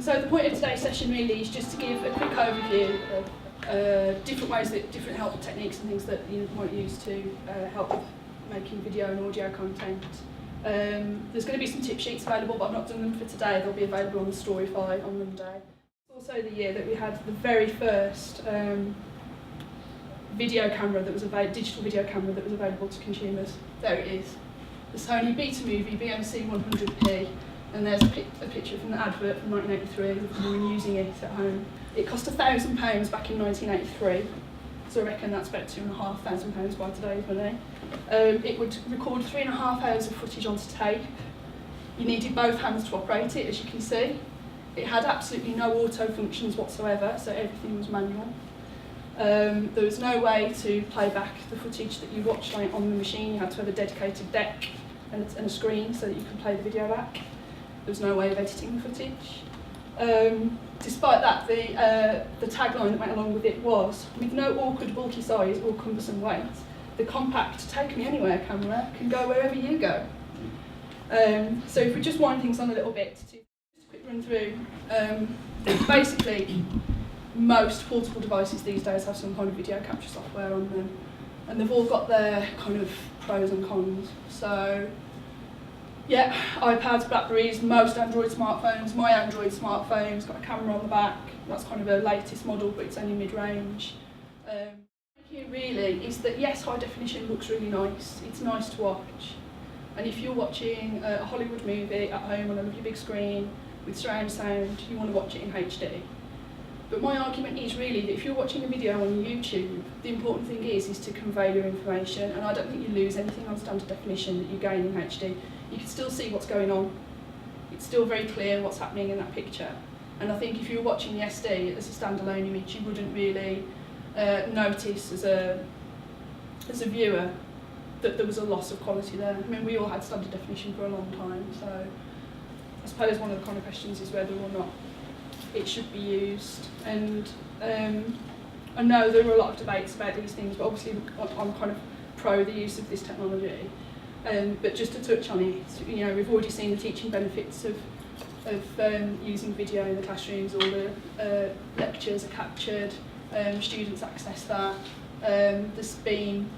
So the point of today's session really is just to give a quick overview of different ways that different help techniques and things that you might use to help with making video and audio content. There's going to be some tip sheets available, but I've not done them for today. They'll be available on the Storify on Monday. It's also the year that we had the very first video camera that was digital video camera that was available to consumers. There it is, the Sony Betamovie BMC 100p, and there's a picture from the advert from 1983 of them using it at home. It cost £1,000 back in 1983, so I reckon that's about £2,500 by today's money. It would record 3.5 hours of footage onto tape. You needed both hands to operate it, as you can see. It had absolutely no auto functions whatsoever, so everything was manual. There was no way to play back the footage that you watched on the machine. You had to have a dedicated deck and a screen so that you could play the video back. There was no way of editing the footage. Despite that, the tagline that went along with it was, with no awkward bulky size or cumbersome weight, the compact take me anywhere camera can go wherever you go. So if we just wind things on a little bit, just a quick run through. Basically, most portable devices these days have some kind of video capture software on them, and they've all got their kind of pros and cons. So yeah, iPads, Blackberries, most Android smartphones. My Android smartphone's got a camera on the back. That's kind of a latest model, but it's only mid-range. Here really is that yes, high definition looks really nice. It's nice to watch, and if you're watching a Hollywood movie at home on a lovely big screen with surround sound, you want to watch it in HD. But my argument is really that if you're watching a video on YouTube, the important thing is to convey your information, and I don't think you lose anything on standard definition that you gain in HD. You can still see what's going on. It's still very clear what's happening in that picture. And I think if you're watching the SD as a standalone image, you wouldn't really notice as a viewer that there was a loss of quality there. I mean, we all had standard definition for a long time, so I suppose one of the kind of questions is whether or not it should be used. And I know there were a lot of debates about these things, but obviously I'm kind of pro the use of this technology. But just to touch on it, you know, we've already seen the teaching benefits of using video in the classrooms. All the lectures are captured, students access that. There's been,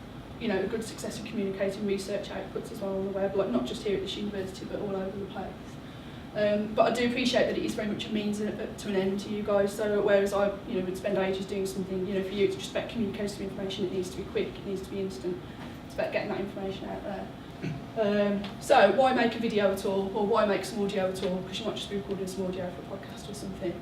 you know, a good success of communicating research outputs as well on the web, like not just here at this university, but all over the place. But I do appreciate that it is very much a means to an end to you guys. So whereas I, you know, would spend ages doing something, you know, for you it's just about communicating information. It needs to be quick, it needs to be instant. It's about getting that information out there. So why make a video at all, or why make some audio at all? Because you might just be recording some audio for a podcast or something.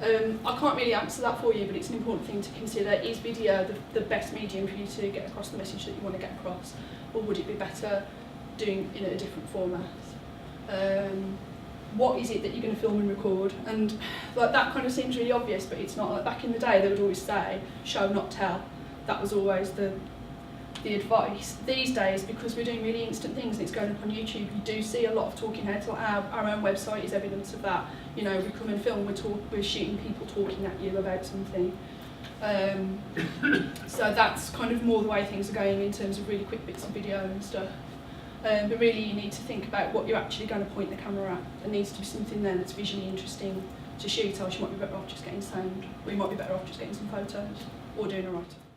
I can't really answer that for you, but it's an important thing to consider. Is video the best medium for you to get across the message that you want to get across, or would it be better doing in a different format? What is it that you're going to film and record? And like that kind of seems really obvious, but it's not. Like back in the day, they would always say, show not tell. That was always the advice. These days, because we're doing really instant things and it's going up on YouTube, you do see a lot of talking heads. Like our own website is evidence of that. You know, we come and film, we're shooting people talking at you about something. So that's kind of more the way things are going in terms of really quick bits of video and stuff. But really you need to think about what you're actually going to point the camera at. There needs to be something there that's visually interesting to shoot, else you might be better off just getting sound, or you might be better off just getting some photos or doing a write-up.